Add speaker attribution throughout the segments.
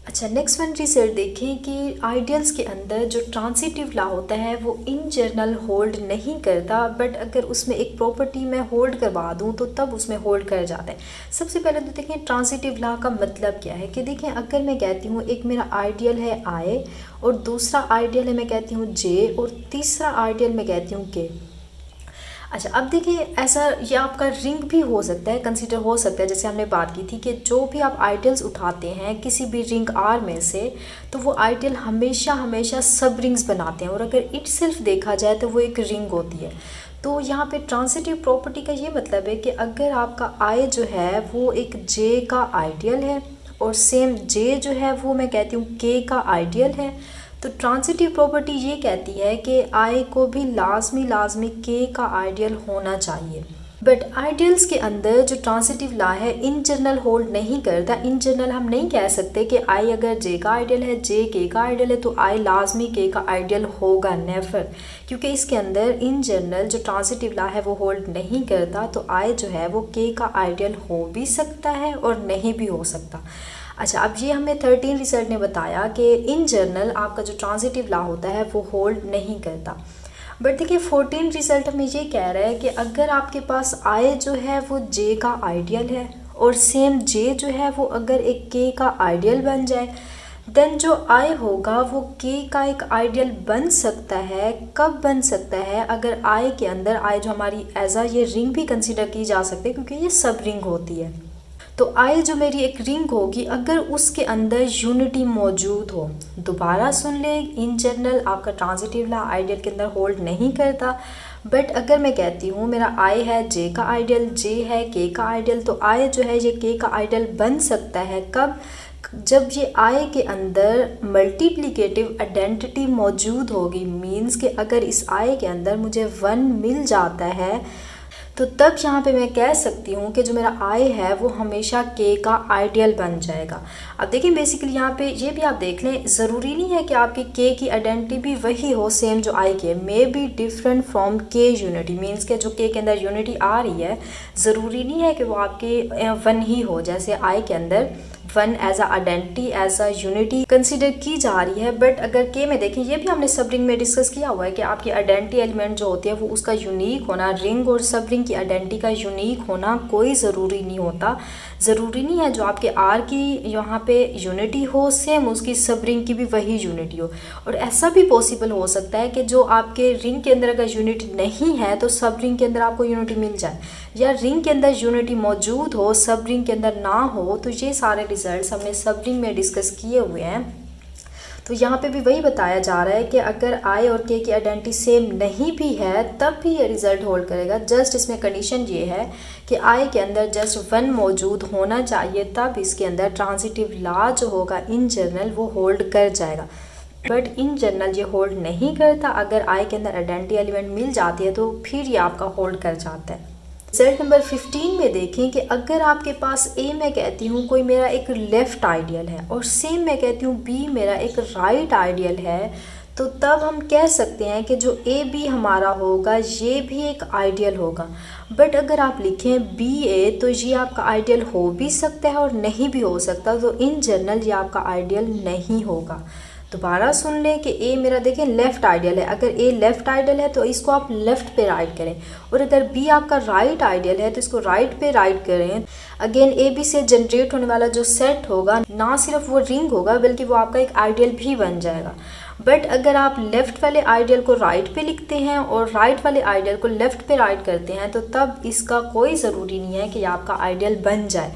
Speaker 1: अच्छा, next one result देखें कि आइडियल्स के अंदर जो ट्रांसिटिव लॉ होता है वो इन जनरल होल्ड नहीं करता, बट अगर उसमें एक प्रॉपर्टी मैं होल्ड करवा दूं तो तब उसमें होल्ड कर जाता है। सबसे पहले तो देखें ट्रांसिटिव लॉ का मतलब क्या है कि देखें अगर मैं कहती हूँ एक मेरा आइडियल है आई और दूसरा आइडियल है मैं कहती हूँ जे और तीसरा आइडियल मैं कहती हूँ के। अच्छा, अब देखिए ऐसा ये आपका रिंग भी हो सकता है, कंसीडर हो सकता है, जैसे हमने बात की थी कि जो भी आप आइडियल्स उठाते हैं किसी भी रिंग आर में से तो वो आइडियल हमेशा हमेशा सब रिंग्स बनाते हैं और अगर इट सेल्फ देखा जाए तो वो एक रिंग होती है। तो यहाँ पे ट्रांसिटिव प्रॉपर्टी का ये मतलब है कि अगर आपका आई जो है वो एक जे का आइडियल है और सेम जे जो है वो मैं कहती हूँ के का आइडियल है, तो ट्रांसिटिव प्रॉपर्टी ये कहती है कि आई को भी लाजमी के का आइडियल होना चाहिए। बट आइडियल्स के अंदर जो ट्रांसिटिव लॉ है इन जनरल होल्ड नहीं करता। इन जनरल हम नहीं कह सकते कि आई अगर जे का आइडियल है, जे के का आइडियल है तो आई लाजमी के का आइडियल होगा, नेवर, क्योंकि इसके अंदर इन जनरल जो ट्रांसिटिव लॉ है वो होल्ड नहीं करता। तो आई जो है वो के का आइडियल हो भी सकता है और नहीं भी हो सकता। अच्छा, अब ये हमें 13 रिजल्ट ने बताया कि इन जनरल आपका जो ट्रांसिटिव लॉ होता है वो होल्ड नहीं करता। बट देखिए 14 रिजल्ट हमें ये कह रहा है कि अगर आपके पास आई जो है वो जे का आइडियल है और सेम जे जो है वो अगर एक के का आइडियल बन जाए, देन जो आई होगा वो के का एक आइडियल बन सकता है। कब बन सकता है? अगर आई के अंदर, आई जो हमारी एज आ ये रिंग भी कंसीडर की जा सकती है क्योंकि ये सब रिंग होती है। तो आई जो मेरी एक रिंग होगी अगर उसके अंदर यूनिटी मौजूद हो, दोबारा सुन ले, इन जनरल आपका ट्रांसिटिव लॉ आइडियल के अंदर होल्ड नहीं करता। बट अगर मैं कहती हूँ मेरा आई है जे का आइडियल, जे है के का आइडियल, तो आई जो है ये के का आइडियल बन सकता है। कब? जब ये आई के अंदर मल्टीप्लिकेटिव आइडेंटिटी मौजूद होगी, मीन्स कि अगर इस आई के अंदर मुझे 1 मिल जाता है तो तब यहाँ पे मैं कह सकती हूँ कि जो मेरा आई है वो हमेशा के का आइडियल बन जाएगा। अब देखिए बेसिकली यहाँ पे ये भी आप देख लें, ज़रूरी नहीं है कि आपकी के की आइडेंटिटी भी वही हो सेम जो आई के, मे बी डिफरेंट फ्रॉम के यूनिटी, मीन्स के जो के अंदर यूनिटी आ रही है ज़रूरी नहीं है कि वो आपके 1 ही हो। जैसे आई के अंदर 1 एज आ आइडेंटिटी, एज आ यूनिटी कंसिडर की जा रही है, बट अगर के में देखें, ये भी हमने सब रिंग में डिस्कस किया हुआ है कि आपकी आइडेंटिटी एलिमेंट जो होती है वो उसका यूनिक होना, रिंग और सब रिंग की आइडेंटिटी का यूनिक होना कोई ज़रूरी नहीं होता। ज़रूरी नहीं है जो आपके आर की यहाँ पे यूनिटी हो सेम उसकी सब रिंग की भी वही यूनिटी हो। और ऐसा भी पॉसिबल हो सकता है कि जो आपके रिंग के अंदर अगर यूनिटी नहीं है तो सब रिंग के अंदर आपको यूनिटी मिल जाए, या रिंग के अंदर यूनिटी मौजूद हो सब रिंग के अंदर ना हो। तो ये सारे रिजल्ट्स हमने सब रिंग में डिस्कस किए हुए हैं। तो यहाँ पे भी वही बताया जा रहा है कि अगर आई और के की आइडेंटिटी सेम नहीं भी है तब भी ये रिजल्ट होल्ड करेगा। जस्ट इसमें कंडीशन ये है कि आई के अंदर जस्ट 1 मौजूद होना चाहिए, तब इसके अंदर ट्रांसिटिव लॉ जो होगा इन जनरल वो होल्ड कर जाएगा। बट इन जनरल ये होल्ड नहीं करता। अगर आई के अंदर आइडेंटिटी एलिमेंट मिल जाती है तो फिर ये आपका होल्ड कर जाता है। रिजल्ट नंबर 15 में देखें कि अगर आपके पास ए मैं कहती हूँ कोई मेरा एक लेफ़्ट आइडियल है और सेम मैं कहती हूँ बी मेरा एक राइट आइडियल है, तो तब हम कह सकते हैं कि जो ए बी हमारा होगा ये भी एक आइडियल होगा। बट अगर आप लिखें बी ए तो ये आपका आइडियल हो भी सकता है और नहीं भी हो सकता, तो इन जनरल ये आपका आइडियल नहीं होगा। दोबारा सुन लें कि ए मेरा देखें लेफ़्ट आइडियल है। अगर ए लेफ़्ट आइडियल है तो इसको आप लेफ़्ट पे राइट करें, और अगर बी आपका राइट आइडियल है तो इसको राइट पे राइट करें। अगेन ए बी से जनरेट होने वाला जो सेट होगा ना सिर्फ वो रिंग होगा बल्कि वो आपका एक आइडियल भी बन जाएगा। बट अगर आप लेफ़्ट वाले आइडियल को राइट पे लिखते हैं और राइट वाले आइडियल को लेफ़्ट पे राइट करते हैं तो तब इसका कोई ज़रूरी नहीं है कि आपका आइडियल बन जाए।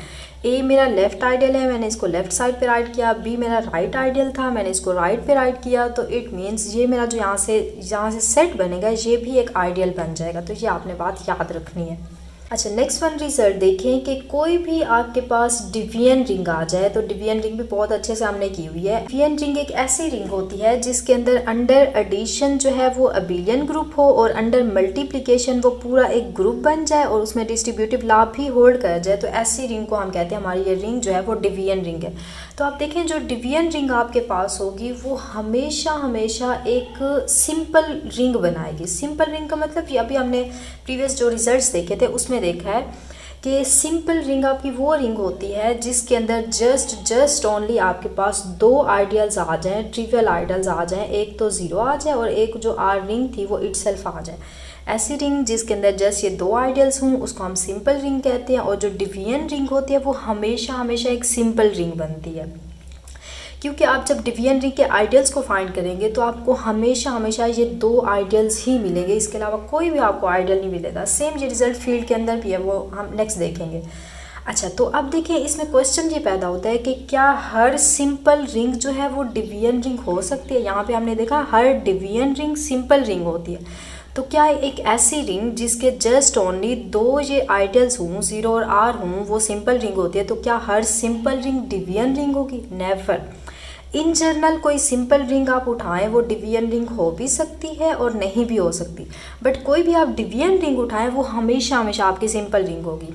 Speaker 1: ए मेरा लेफ़्ट आइडियल है, मैंने इसको लेफ़्ट साइड पे राइट किया, बी मेरा राइट आइडियल था, मैंने इसको राइट पे राइट किया, तो इट मीन्स ये मेरा जो यहाँ से सेट बनेगा ये भी एक आइडियल बन जाएगा। तो ये आपने बात याद रखनी है। अच्छा, नेक्स्ट वन रिजल्ट देखें कि कोई भी आपके पास डिवीजन रिंग आ जाए, तो डिवीजन रिंग भी बहुत अच्छे से हमने की हुई है। डिवीजन रिंग एक ऐसी रिंग होती है जिसके अंदर अंडर एडिशन जो है वो अबिलियन ग्रुप हो और अंडर मल्टीप्लिकेशन वो पूरा एक ग्रुप बन जाए और उसमें डिस्ट्रीब्यूटिव लॉ भी होल्ड कर जाए, तो ऐसी रिंग को हम कहते हैं हमारी ये रिंग जो है वो डिवीजन रिंग है। तो आप देखें जो डिवीजन रिंग आपके पास होगी वो हमेशा हमेशा एक सिंपल रिंग बनाएगी। सिंपल रिंग का मतलब अभी हमने प्रीवियस जो रिजल्ट्स देखे थे उसमें देखा है कि सिंपल रिंग आपकी वो रिंग होती है जिसके अंदर जस्ट ओनली आपके पास दो आइडियल्स आ जाएं, ट्रिवियल आइडियल्स आ जाएं, एक तो ज़ीरो आ जाए और एक जो आर रिंग थी वो इटसेल्फ आ जाए। ऐसी रिंग जिसके अंदर जस्ट ये दो आइडियल्स हों उसको हम सिंपल रिंग कहते हैं, और जो डिवीजन रिंग होती है वो हमेशा हमेशा एक सिंपल रिंग बनती है, क्योंकि आप जब डिवीजन रिंग के आइडियल्स को फाइंड करेंगे तो आपको हमेशा हमेशा ये दो आइडियल्स ही मिलेंगे, इसके अलावा कोई भी आपको आइडियल नहीं मिलेगा। सेम ये रिजल्ट फील्ड के अंदर भी है, वो हम नेक्स्ट देखेंगे। अच्छा, तो अब देखिए इसमें क्वेश्चन ये पैदा होता है कि क्या हर सिंपल रिंग जो है वो डिवीजन रिंग हो सकती है। यहाँ पे हमने देखा हर डिवीजन रिंग सिंपल रिंग होती है, तो क्या एक ऐसी रिंग जिसके जस्ट ओनली दो ये आइडियल्स हों, ज़ीरो और आर हों, वो सिंपल रिंग होती है, तो क्या हर सिंपल रिंग डिवीजन रिंग होगी? नेवर। इन जनरल कोई सिंपल रिंग आप उठाएं वो डिवीजन रिंग हो भी सकती है और नहीं भी हो सकती, बट कोई भी आप डिवीजन रिंग उठाएं वो हमेशा हमेशा आपकी सिंपल रिंग होगी।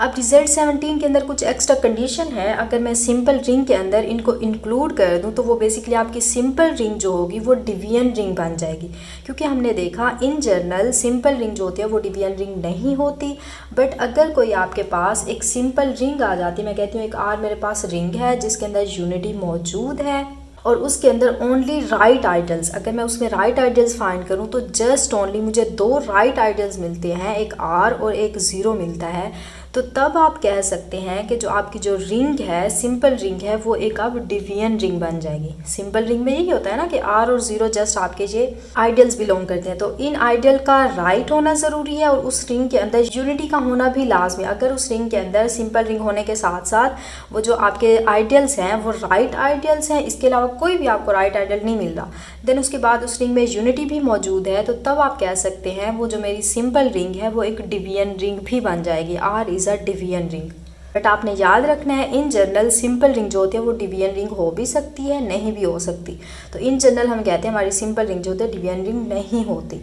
Speaker 1: अब रिजल्ट 17 के अंदर कुछ एक्स्ट्रा कंडीशन है, अगर मैं सिंपल रिंग के अंदर इनको इंक्लूड कर दूं तो वो बेसिकली आपकी सिंपल रिंग जो होगी वो डिवीजन रिंग बन जाएगी, क्योंकि हमने देखा इन जनरल सिंपल रिंग जो होती है वो डिवीजन रिंग नहीं होती। बट अगर कोई आपके पास एक सिंपल रिंग आ जाती, मैं कहती हूँ एक आर मेरे पास रिंग है जिसके अंदर यूनिटी मौजूद है और उसके अंदर ओनली राइट आइडियल्स, अगर मैं उसमें राइट आइडियल्स फाइंड करूं तो जस्ट ओनली मुझे दो राइट आइडियल्स मिलते हैं, एक आर और एक ज़ीरो मिलता है, तो तब आप कह सकते हैं कि जो आपकी जो रिंग है सिंपल रिंग है वो एक अब डिवीजन रिंग बन जाएगी। सिंपल रिंग में यही होता है ना कि आर और ज़ीरो जस्ट आपके ये आइडियल्स बिलोंग करते हैं, तो इन आइडियल का राइट होना ज़रूरी है और उस रिंग के अंदर यूनिटी का होना भी लाजमी। अगर उस रिंग के अंदर सिंपल रिंग होने के साथ साथ वो जो आपके आइडियल्स हैं वो राइट आइडियल्स हैं, इसके अलावा कोई भी आपको राइट आइडियल नहीं मिल रहा, देन उसके बाद उस रिंग में यूनिटी भी मौजूद है, तो तब आप कह सकते हैं वो जो मेरी सिंपल रिंग है वो एक डिवीजन रिंग भी बन जाएगी। R is a division ring. But आपने याद रखना है इन जनरल सिंपल रिंग जो होती है वो डिवीजन रिंग हो भी सकती है, नहीं भी हो सकती। तो इन जनरल हम कहते हैं हमारी सिंपल रिंग जो होती है डिवीजन रिंग नहीं होती।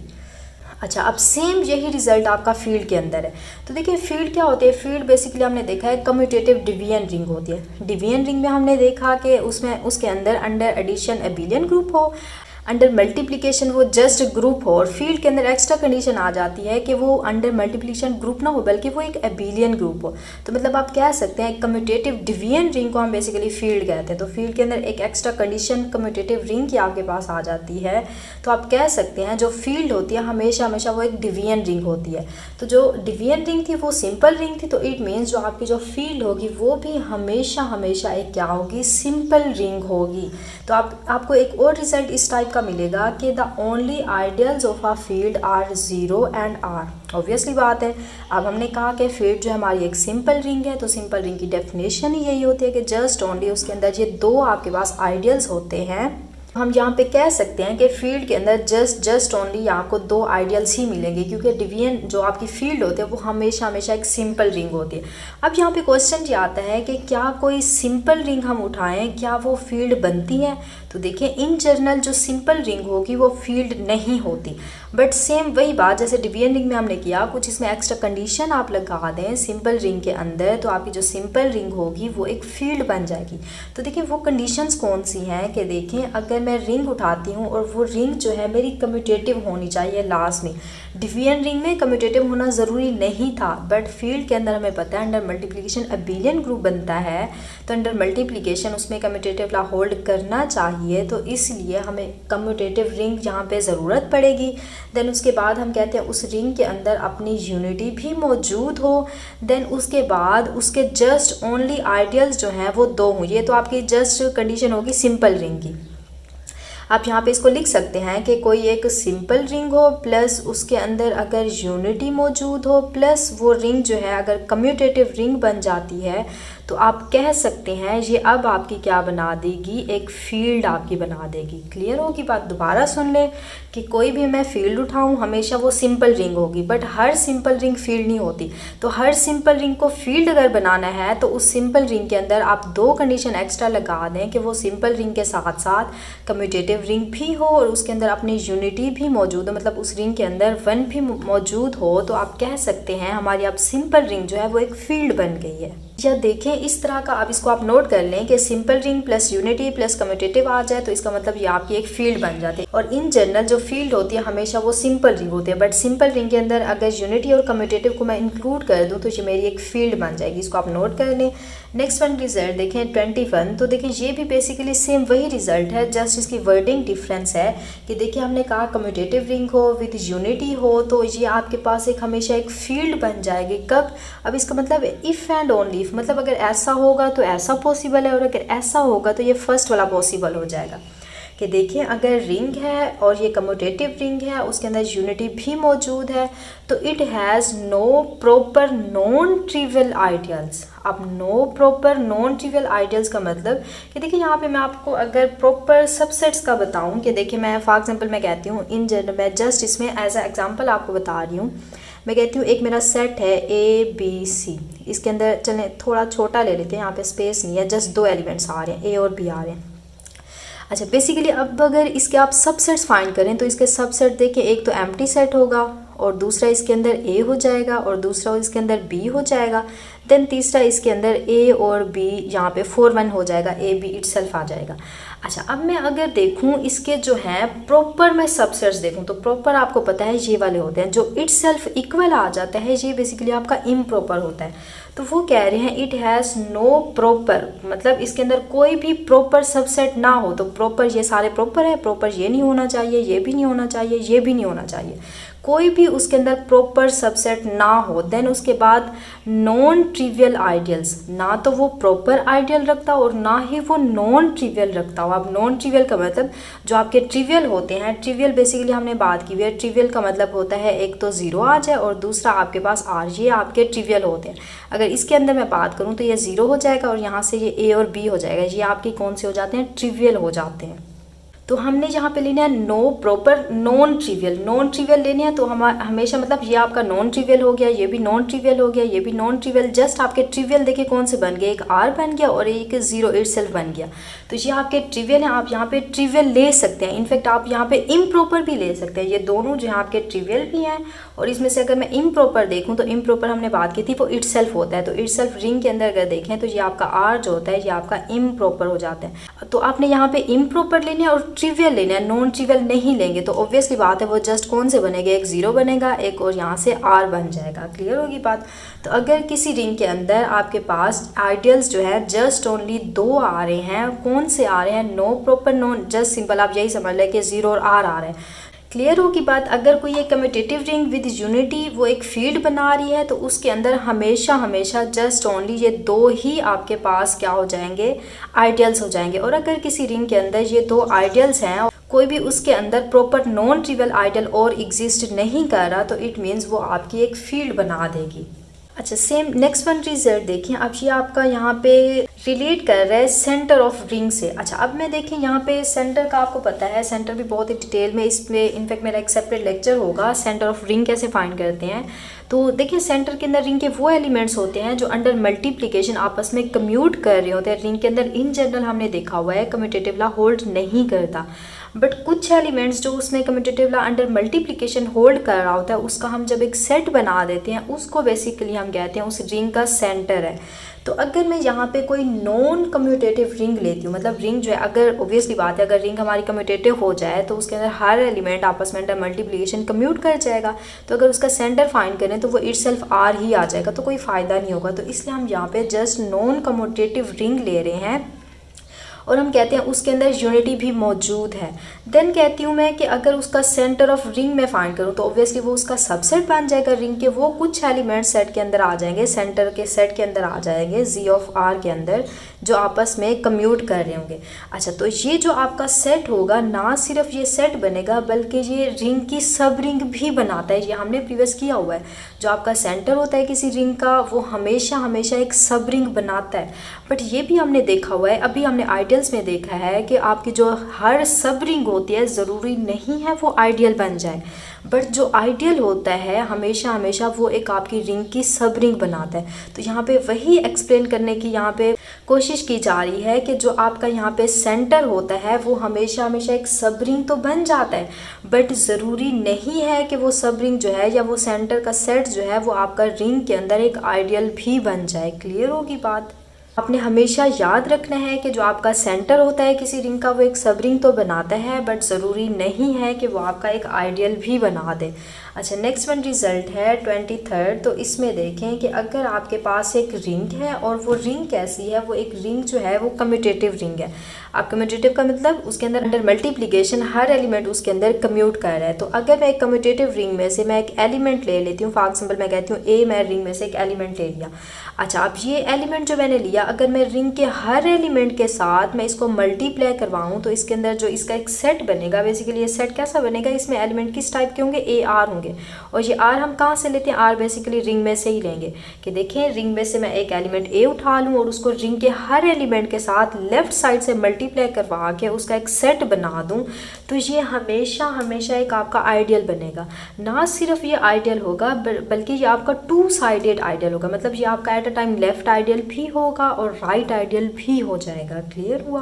Speaker 1: अच्छा, अब सेम यही रिजल्ट आपका फील्ड के अंदर है। तो देखिए फील्ड क्या होती है, फील्ड बेसिकली हमने देखा है कम्यूटेटिव डिवीजन रिंग होती है। डिवीजन रिंग में हमने देखा कि उसमें उसके अंदर अंडर एडिशन एबिलियन ग्रुप हो, अंडर मल्टीप्लिकेशन वो जस्ट ग्रुप हो, और फील्ड के अंदर एक्स्ट्रा कंडीशन आ जाती है कि वो अंडर मल्टीप्लिकेशन ग्रुप ना हो बल्कि वो एक एबिलियन ग्रुप हो। तो मतलब आप कह सकते हैं कम्यूटेटिव डिवीजन रिंग को हम बेसिकली फील्ड कहते हैं। तो फील्ड के अंदर एक एक्स्ट्रा कंडीशन कम्यूटेटिव रिंग की आपके पास आ जाती है, तो आप कह सकते हैं जो फील्ड होती है हमेशा हमेशा वो एक डिवीजन रिंग होती है। तो जो डिवीजन रिंग थी वो सिंपल रिंग थी, तो इट मीन्स जो आपकी जो फील्ड होगी वो भी हमेशा हमेशा एक क्या होगी, सिंपल रिंग होगी। तो आपको एक और रिजल्ट इस टाइप का मिलेगा कि the only ideals of a field are zero and R. Obviously बात है, अब हमने कहा कि फील्ड जो हमारी एक सिंपल रिंग है, तो सिंपल रिंग की डेफिनेशन ही यही होती है कि जस्ट ओनली उसके अंदर ये दो आपके पास आइडियल्स होते हैं। हम यहाँ पे कह सकते हैं कि फील्ड के अंदर जस्ट ओनली आपको दो आइडियल्स ही मिलेंगे, क्योंकि डिवीजन जो आपकी फील्ड होती है वो हमेशा हमेशा एक सिंपल रिंग होती है। अब यहाँ पे क्वेश्चन ये आता है कि क्या कोई सिंपल रिंग हम उठाएं, क्या वो फील्ड बनती है? तो देखिए इन जनरल जो सिंपल रिंग होगी वो फील्ड नहीं होती, बट सेम वही बात जैसे डिवीजन रिंग में हमने किया, कुछ इसमें एक्स्ट्रा कंडीशन आप लगा दें सिंपल रिंग के अंदर, तो आपकी जो सिंपल रिंग होगी वो एक फील्ड बन जाएगी। तो देखिए वो कंडीशंस कौन सी हैं कि देखें, अगर मैं रिंग उठाती हूँ और वो रिंग जो है मेरी कम्यूटेटिव होनी चाहिए लास्ट में। डिवीजन रिंग में कम्यूटेटिव होना ज़रूरी नहीं था, बट फील्ड के अंदर हमें पता है अंडर मल्टीप्लिकेशन एबिलियन ग्रुप बनता है, तो अंडर मल्टीप्लिकेशन उसमें कम्यूटेटिव ला होल्ड करना चाहिए, तो इसलिए हमें कम्यूटेटिव रिंग यहाँ पे ज़रूरत पड़ेगी। देन उसके बाद हम कहते हैं उस रिंग के अंदर अपनी यूनिटी भी मौजूद हो, देन उसके बाद उसके जस्ट ओनली आइडियल्स जो हैं वो दो हों। ये तो आपकी जस्ट कंडीशन होगी सिंपल रिंग की। आप यहाँ पे इसको लिख सकते हैं कि कोई एक सिंपल रिंग हो प्लस उसके अंदर अगर यूनिटी मौजूद हो प्लस वो रिंग जो है अगर कम्यूटेटिव रिंग बन जाती है, तो आप कह सकते हैं ये अब आपकी क्या बना देगी, एक फील्ड आपकी बना देगी। क्लियर होगी बात? दोबारा सुन लें कि कोई भी मैं फील्ड उठाऊं हमेशा वो सिंपल रिंग होगी, but her simple ring field नहीं होती। तो हर सिंपल रिंग को फील्ड अगर बनाना है तो उस सिंपल रिंग के अंदर आप दो कंडीशन एक्स्ट्रा लगा दें कि वो सिंपल रिंग के साथ साथ कम्यूटेटिव रिंग भी हो और उसके अंदर अपनी यूनिटी भी मौजूद हो, मतलब उस रिंग के अंदर वन भी मौजूद हो, तो आप कह सकते हैं हमारी अब सिंपल रिंग जो है वो एक फील्ड बन गई है। या देखें इस तरह का, अब इसको आप नोट कर लें कि simple ring plus unity plus commutative आ जाए तो इसका मतलब ये आपकी एक फील्ड बन जाती है। और इन जनरल जो फील्ड होती है हमेशा वो सिंपल रिंग होती है, बट सिंपल रिंग के अंदर अगर यूनिटी और कम्यूटेटिव को मैं इंक्लूड कर दूँ तो ये मेरी एक फील्ड बन जाएगी। इसको आप नोट कर लें। नेक्स्ट वन रिजल्ट देखें 21, तो देखें ये भी बेसिकली सेम वही रिजल्ट है, जस्ट इसकी वर्डिंग डिफरेंस है कि देखिए हमने कहा कम्यूटेटिव रिंग हो विद यूनिटी हो तो ये आपके पास एक हमेशा एक फील्ड बन जाएगी। कब? अब इसका मतलब इफ़ एंड ओनली इफ, मतलब अगर ऐसा होगा तो ऐसा पॉसिबल है और अगर ऐसा होगा तो ये फर्स्ट वाला पॉसिबल हो जाएगा। कि देखिए अगर रिंग है और ये कम्यूटेटिव रिंग है उसके अंदर यूनिटी भी मौजूद है तो it has no proper non trivial ideals. अब no proper non trivial ideals का मतलब कि देखिए यहाँ पे मैं आपको अगर प्रॉपर सबसेट्स का बताऊँ कि देखिए मैं फॉर एग्जांपल मैं कहती हूँ इन जनरल, मैं जस्ट इसमें एज अ एग्जांपल आपको बता रही हूँ। मैं कहती हूँ एक मेरा सेट है ABC, इसके अंदर चलें थोड़ा छोटा ले लेते हैं, यहाँ पे स्पेस नहीं है, जस्ट 2 एलिमेंट्स आ रहे हैं A और B आ रहे हैं। अच्छा बेसिकली अब अगर इसके आप सबसेट्स फाइंड करें तो इसके सबसेट देखिए, एक तो एम्प्टी सेट होगा और दूसरा इसके अंदर A हो जाएगा और दूसरा इसके अंदर B हो जाएगा, देन तीसरा इसके अंदर A और B यहाँ पे 4 1 हो जाएगा, AB इटसेल्फ आ जाएगा। अच्छा अब मैं अगर देखूँ इसके जो हैं प्रॉपर मैं सबसेट्स देखूँ तो प्रॉपर आपको पता है ये वाले होते हैं, जो इटसेल्फ इक्वल आ जाता है ये बेसिकली आपका इम्प्रॉपर होता है। तो वो कह रहे हैं इट हैज़ नो प्रॉपर, मतलब इसके अंदर कोई भी प्रॉपर सबसेट ना हो। तो प्रॉपर ये सारे प्रॉपर है, प्रॉपर ये नहीं होना चाहिए, ये भी नहीं होना चाहिए, ये भी नहीं होना चाहिए, कोई भी उसके अंदर प्रॉपर सबसेट ना हो। देन उसके बाद नॉन ट्रिवियल आइडियल्स, ना तो वो प्रॉपर आइडियल रखता और ना ही वो नॉन ट्रिवियल रखता हो। अब नॉन ट्रिवियल का मतलब जो आपके ट्रिवियल होते हैं, ट्रिवियल बेसिकली हमने बात की हुई है, ट्रिवियल का मतलब होता है एक तो 0 आ जाए और दूसरा आपके पास R, ये आपके ट्रिवियल होते हैं। अगर इसके अंदर मैं बात करूँ तो ये 0 हो जाएगा और यहाँ से ये A और B हो जाएगा, ये आपके कौन से हो जाते हैं? ट्रिवियल हो जाते हैं। तो हमने यहाँ पे लेना है no proper non trivial, non trivial लेने हैं तो हम हमेशा मतलब ये आपका नॉन ट्रिवियल हो गया, ये भी नॉन ट्रिवियल हो गया, ये भी नॉन ट्रिवियल, जस्ट आपके ट्रिवियल देखिए कौन से बन गए, एक R बन गया और एक 0 इटसेल्फ बन गया। तो ये आपके ट्रिवियल हैं, आप यहाँ पे ट्रिवियल ले सकते हैं, इनफैक्ट आप यहाँ पे इम्प्रॉपर भी ले सकते हैं। ये दोनों जो हैं आपके ट्रिवियल भी हैं और इसमें से अगर मैं इम्प्रॉपर देखूँ तो इम्प्रॉपर हमने बात की थी वो इटसेल्फ होता है। तो इटसेल्फ रिंग के अंदर अगर देखें तो ये आपका R जो होता है ये आपका इम्प्रॉपर हो जाता है। तो आपने यहाँ पे इम्प्रॉपर लेने हैं और ट्रिवियल लेना है, नॉन ट्रिवियल नहीं लेंगे तो ऑब्वियसली बात है वो जस्ट कौन से बनेगा, एक 0 बनेगा, एक और यहाँ से R बन जाएगा। क्लियर होगी बात? तो अगर किसी रिंग के अंदर आपके पास आइडियल्स जो है जस्ट ओनली 2 आ रहे हैं, कौन से आ रहे हैं? No proper non, just simple आप यही समझ लें कि 0 और R आ रहे हैं। क्लियर होगी बात? अगर कोई एक कम्यूटेटिव रिंग विद यूनिटी वो एक फील्ड बना रही है तो उसके अंदर हमेशा हमेशा जस्ट ओनली ये 2 ही आपके पास क्या हो जाएंगे? आइडियल्स हो जाएंगे। और अगर किसी रिंग के अंदर ये 2 आइडियल्स हैं, कोई भी उसके अंदर प्रॉपर नॉन ट्रिवियल आइडियल और एग्जिस्ट नहीं कर रहा तो इट मीन्स वो आपकी एक फील्ड बना देगी। अच्छा सेम नेक्स्ट वन रिजल्ट देखिए, अब ये आपका यहाँ पे रिलेट कर रहा है सेंटर ऑफ रिंग से। अच्छा अब मैं देखें यहाँ पे सेंटर का आपको पता है, सेंटर भी बहुत ही डिटेल में इस पे इनफैक्ट मेरा एक सेपरेट लेक्चर होगा सेंटर ऑफ रिंग कैसे फाइंड करते हैं। तो देखिए सेंटर के अंदर रिंग के वो एलिमेंट्स होते हैं जो अंडर मल्टीप्लिकेशन आपस में कम्यूट कर रहे होते हैं। रिंग के अंदर इन जनरल हमने देखा हुआ है कम्यूटेटिव लॉ होल्ड नहीं करता, बट कुछ एलिमेंट्स जो उसमें commutative law under multiplication hold कर रहा होता है उसका हम जब एक सेट बना देते हैं उसको बेसिकली हम कहते हैं उस रिंग का सेंटर है। तो अगर मैं यहाँ पे कोई नॉन कम्यूटेटिव रिंग लेती हूँ, मतलब रिंग जो है अगर ऑब्वियसली बात है अगर रिंग हमारी कम्यूटेटिव हो जाए तो उसके अंदर हर एलिमेंट आपस में अंडर मल्टीप्लिकेशन कम्यूट कर जाएगा, तो अगर उसका सेंटर फाइंड करें तो वो इटसेल्फ R ही आ जाएगा, तो कोई फ़ायदा नहीं होगा। तो इसलिए हम यहाँ पे जस्ट नॉन कम्यूटेटिव रिंग ले रहे हैं और हम कहते हैं उसके अंदर यूनिटी भी मौजूद है। देन कहती हूँ मैं कि अगर उसका सेंटर ऑफ रिंग में फाइंड करूँ तो ऑब्वियसली वो उसका सबसेट बन जाएगा रिंग के, वो कुछ एलिमेंट सेट के अंदर आ जाएंगे, सेंटर के सेट के अंदर आ जाएंगे G ऑफ R के अंदर, जो आपस में कम्यूट कर रहे होंगे। अच्छा तो ये जो आपका सेट होगा ना सिर्फ ये सेट बनेगा बल्कि ये रिंग की सब रिंग भी बनाता है, ये हमने प्रीवियस किया हुआ है। जो आपका सेंटर होता है किसी रिंग का वो हमेशा हमेशा एक सब रिंग बनाता है, बट ये भी हमने देखा हुआ है, अभी हमने आइडियल आइडियल्स में देखा है कि आपकी जो हर सब रिंग होती है ज़रूरी नहीं है वो आइडियल बन जाए, बट जो आइडियल होता है हमेशा हमेशा वो एक आपकी रिंग की सब रिंग बनाता है। तो यहाँ पे वही एक्सप्लेन करने की यहाँ पे कोशिश की जा रही है कि जो आपका यहाँ पे सेंटर होता है वो हमेशा हमेशा एक सब रिंग तो बन जाता है, बट ज़रूरी नहीं है कि वो सब रिंग जो है या वो सेंटर का सेट जो है वो आपका रिंग के अंदर एक आइडियल भी बन जाए। क्लियर होगी बात? आपने हमेशा याद रखना है कि जो आपका सेंटर होता है किसी रिंग का वो एक सब रिंग तो बनाता है, बट ज़रूरी नहीं है कि वो आपका एक आइडियल भी बना दे। अच्छा, नेक्स्ट वन रिज़ल्ट है 23rd। तो इसमें देखें कि अगर आपके पास एक रिंग है और वो रिंग कैसी है, वो एक रिंग जो है वो कम्यूटेटिव रिंग है। अब कम्यूटेटिव का मतलब उसके अंदर अंडर मल्टीप्लिकेशन हर एलिमेंट उसके अंदर कम्यूट कर रहा है। तो अगर मैं एक कम्यूटेटिव रिंग में से मैं एक एलिमेंट ले लेती हूँ, फॉर एग्जाम्पल मैं कहती हूँ ए, मैं रिंग में से एक एलिमेंट ले लिया। अच्छा, अब ये एलिमेंट जो मैंने लिया अगर मैं रिंग के हर एलिमेंट के साथ मैं इसको मल्टीप्लाई करवाऊँ तो इसके अंदर जो इसका एक सेट बनेगा, बेसिकली ये सेट कैसा बनेगा, इसमें एलिमेंट किस टाइप के होंगे, ए आर होंगे। और ये आर हम कहाँ से लेते हैं, आर बेसिकली रिंग में से ही लेंगे। कि देखें रिंग में से मैं एक एलिमेंट ए उठा लूँ और उसको रिंग के हर एलिमेंट के साथ लेफ्ट साइड से मल्टीप्लाई करवा के उसका एक सेट बना दूँ, तो ये हमेशा हमेशा एक आपका आइडियल बनेगा। ना सिर्फ ये आइडियल होगा बल्कि ये आपका टू साइडेड आइडियल होगा, मतलब ये आपका at a time left ideal भी होगा और राइट आइडियल भी हो जाएगा। क्लियर हुआ?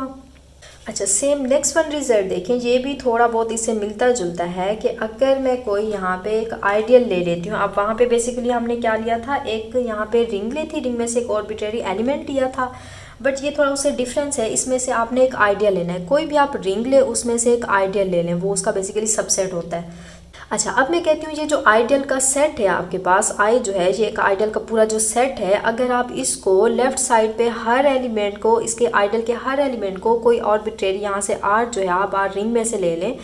Speaker 1: अच्छा, सेम नेक्स्ट वन रिजल्ट देखें, ये भी थोड़ा बहुत इससे मिलता जुलता है कि अगर मैं कोई यहाँ पे एक आइडियल ले लेती हूँ। अब वहाँ पे बेसिकली हमने क्या लिया था, एक यहाँ पे रिंग ली थी, रिंग में से एक आर्बिट्रेरी एलिमेंट लिया था, बट ये थोड़ा उससे डिफरेंस है। इसमें से आपने एक आइडियल लेना है, कोई भी आप रिंग ले उसमें से एक आइडियल ले लें, वो उसका बेसिकली सबसेट होता है। अच्छा, अब मैं कहती हूँ ये जो आइडियल का सेट है आपके पास, आई जो है ये एक आइडियल का पूरा जो सेट है, अगर आप इसको लेफ्ट साइड पे हर एलिमेंट को, इसके आइडियल के हर एलिमेंट को कोई आर्बिट्रेरी यहाँ से आर जो है आप आर रिंग में से ले लें,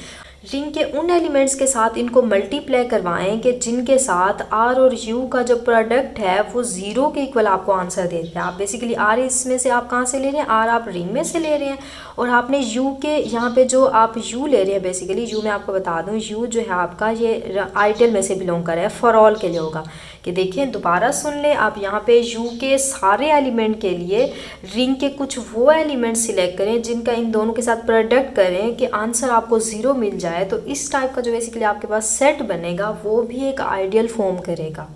Speaker 1: रिंग के उन एलिमेंट्स के साथ इनको मल्टीप्लाई करवाएं कि जिनके साथ आर और यू का जो प्रोडक्ट है वो ज़ीरो के इक्वल आपको आंसर देता है। आप बेसिकली आर इसमें से आप कहाँ से ले रहे हैं, आर आप रिंग में से ले रहे हैं, और आपने यू के यहाँ पे जो आप यू ले रहे हैं, बेसिकली यू मैं आपको बता दूँ, यू जो है आपका ये आइडियल में से बिलोंग कर रहा है, फॉर ऑल के लिए होगा। कि देखिए दोबारा सुन लें आप, यहाँ पे यू के सारे एलिमेंट के लिए रिंग के कुछ वो एलिमेंट सिलेक्ट करें जिनका इन दोनों के साथ प्रोडक्ट करें कि आंसर आपको ज़ीरो मिल जाए। तो इस टाइप का जो बेसिकली आपके पास सेट बनेगा वो भी एक आइडियल फॉर्म करेगा।